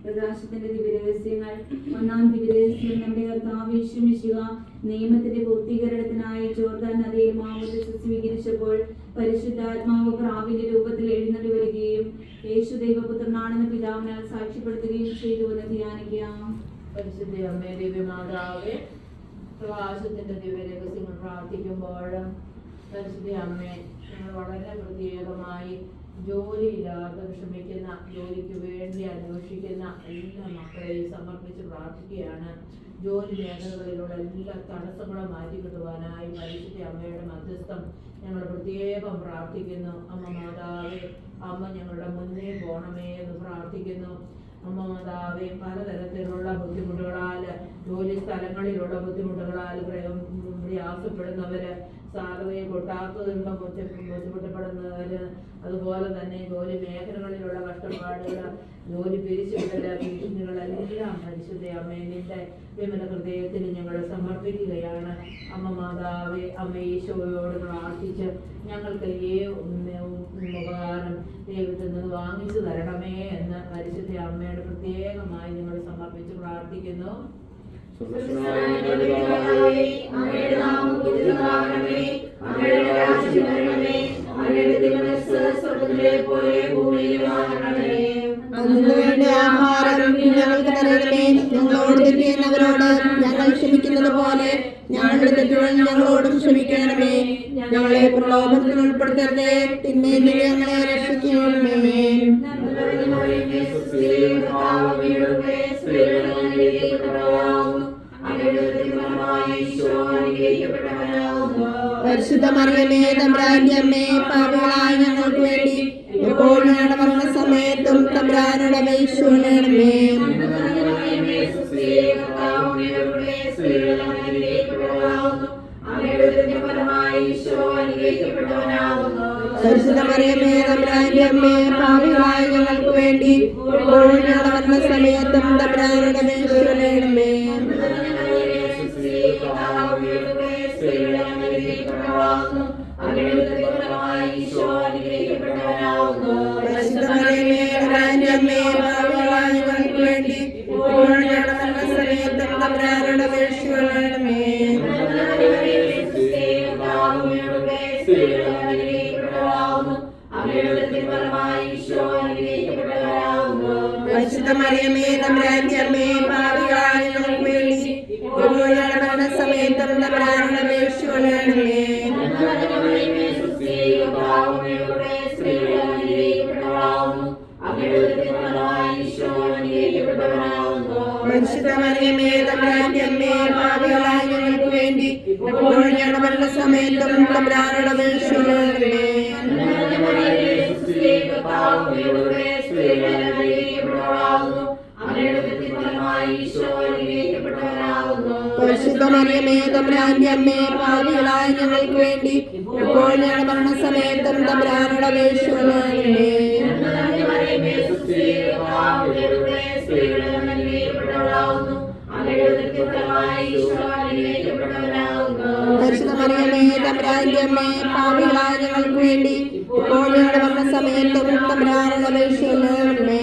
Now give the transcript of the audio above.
പ്രകാശത്തിന്റെ ദിവ്യരഹസ്യങ്ങൾ. ഒന്നാം ദിവ്യരഹസ്യം, നമ്മുടെ കർത്താവ് യേശു മിശിഹ നിയമത്തിന്റെ പൂർത്തീകരണത്തിനായി ജോർദാൻ നദിയിൽ മാമോദീസ സ്വീകരിച്ചപ്പോൾ പരിശുദ്ധാത്മാവ് പ്രാവിന്റെ രൂപത്തിൽ എഴുന്നള്ളി വരികയും യേശു ദൈവപുത്രനാണെന്ന് പിതാവിനാൽ സാക്ഷ്യപ്പെടുത്തുകയും ചെയ്തു എന്ന് ധ്യാനിക്കാം. പരിശുദ്ധ അമ്മേ, ദിവ്യമാതാവേ, പ്രകാശത്തിന്റെ ദിവ്യരഹസ്യങ്ങൾ പ്രാർത്ഥിക്കുമ്പോൾ പരിശുദ്ധ അമ്മേ, ഞങ്ങൾ വളരെ പ്രത്യേകമായി ജോലിയില്ലാതെ വിഷമിക്കുന്ന, ജോലിക്ക് വേണ്ടി അന്വേഷിക്കുന്ന എല്ലാ മക്കളെയും സമർപ്പിച്ച് പ്രാർത്ഥിക്കുകയാണ്. ജോലി മേഖലകളിലുള്ള എല്ലാ തടസ്സങ്ങളും മാറ്റിക്കിട്ടുവാനായി പരിശുദ്ധ അമ്മയുടെ മധ്യസ്ഥം ഞങ്ങൾ പ്രത്യേകം പ്രാർത്ഥിക്കുന്നു. അമ്മ മാതാവേ, അമ്മ ഞങ്ങളുടെ മുന്നേ പോണമേ എന്ന് പ്രാർത്ഥിക്കുന്നു. അമ്മ മാതാവേ, പലതരത്തിലുള്ള ബുദ്ധിമുട്ടുകളാൽ, ജോലി സ്ഥലങ്ങളിലുള്ള ബുദ്ധിമുട്ടുകളാൽ പ്രയാസപ്പെടുന്നവര്, സാലറി കൊട്ടാത്തതുകൊണ്ട് ബുദ്ധിമുട്ടപ്പെടുന്നവര്, അതുപോലെ തന്നെ ജോലി മേഖലകളിലുള്ള കഷ്ടപ്പാടുകൾ, ജോലി പിരിച്ചുവിടല്, ഭീഷണികളെല്ലാം പരിശുദ്ധ അമ്മേ നിന്റെ വിമല ഹൃദയത്തിൽ ഞങ്ങൾ സമർപ്പിക്കുകയാണ്. അമ്മ മാതാവേ, അമ്മ ഈശോയോട് പ്രാർത്ഥിച്ച് ഞങ്ങൾക്ക് ഈ ഉപകാരം ദൈവത്തിൽ നിന്ന് വാങ്ങിച്ചു തരണമേ എന്ന് പരിശുദ്ധ അമ്മയോട് പ്രത്യേകമായി ഞങ്ങൾ സമർപ്പിച്ച് പ്രാർത്ഥിക്കുന്നു. ആഹാരം ഞങ്ങൾക്ക് തരണമേ. ഞങ്ങളോട് തെറ്റിയുന്നവരോട് ഞങ്ങൾ ക്ഷമിക്കുന്നത് പോലെ ഞങ്ങളുടെ തെറ്റുകൾ ഞങ്ങളോടും ക്ഷമിക്കണമേ. ഞങ്ങളെ പ്രലോഭനത്തിൽ ഉൾപ്പെടുത്തരുതേ, തിന്മയിൽ നിന്ന് ഞങ്ങളെ രക്ഷിക്കണമേ. പരിശുദ്ധ മറിയമേ, തമ്പുരാന്റെ അമ്മേ, പാപികളായ ഞങ്ങൾക്ക് വേണ്ടി എപ്പോഴും ഞങ്ങളുടെ മരണസമയത്തും തമ്പുരാനോട് അപേക്ഷിക്കണമേ. പരിശുദ്ധ മറിയമേ, തമ്പുരാന്റെ അമ്മേ, പാപികളായ ഞങ്ങൾക്ക് വേണ്ടി എപ്പോഴും ഞങ്ങളുടെ മരണസമയത്തും തമ്പുരാനോട് അപേക്ഷിക്കണമേ. പരിശുദ്ധ മറിയമേ, തമ്പുരാന്റെ അമ്മേ, പാപികളായ ഞങ്ങൾക്ക് വേണ്ടി എപ്പോഴും ഞങ്ങളുടെ മരണസമയത്തും തമ്പുരാനോട് അപേക്ഷിക്കണമേ. പരിശുദ്ധ മറിയമേ, തമ്പുരാന്റെ അമ്മേ, പാപികളായ ഞങ്ങൾക്ക് വേണ്ടി എപ്പോഴും ഞങ്ങളുടെ മരണസമയത്തും തമ്പുരാനോട് അപേക്ഷിക്കണമേ. പരിശുദ്ധ മറിയമേ, തമ്പുരാന്റെ അമ്മേ, പാപികളായ ഞങ്ങൾക്ക് വേണ്ടി എപ്പോഴും ഞങ്ങളുടെ മരണസമയത്തും തമ്പുരാനോട് അപേക്ഷിക്കണമേ. പരിശുദ്ധ അങ്ങയുടെ ഫലമായി ഈശോ അനുഗ്രഹിക്കപ്പെട്ടവനാകുന്നു. പരിശുദ്ധ മറിയമേ തമ്പുരാന്റെ അമ്മേ, പാപികളായ ഞങ്ങൾക്ക് വേണ്ടി ഇപ്പോൾ ഞങ്ങളുടെ മരണസമയത്തും തമ്പുരാനോട് അപേക്ഷിക്കണമേ. മറിയമേ സുസ്ഥി, കർത്താവിന്റെ സ്ത്രീകളിൽ അങ്ങ് അനുഗ്രഹിക്കപ്പെട്ടവളാകുന്നു. അങ്ങയുടെ ഫലമായി ഈശോ അനുഗ്രഹിക്കപ്പെട്ടവനാകുന്നു. പരിശുദ്ധ മറിയമേ തമ്പുരാന്റെ അമ്മേ, പാപികളായ ഞങ്ങൾക്ക് വേണ്ടി ഇപ്പോൾ ഞങ്ങളുടെ മരണസമയത്തും തമ്പുരാനോട് അപേക്ഷിക്കണമേ.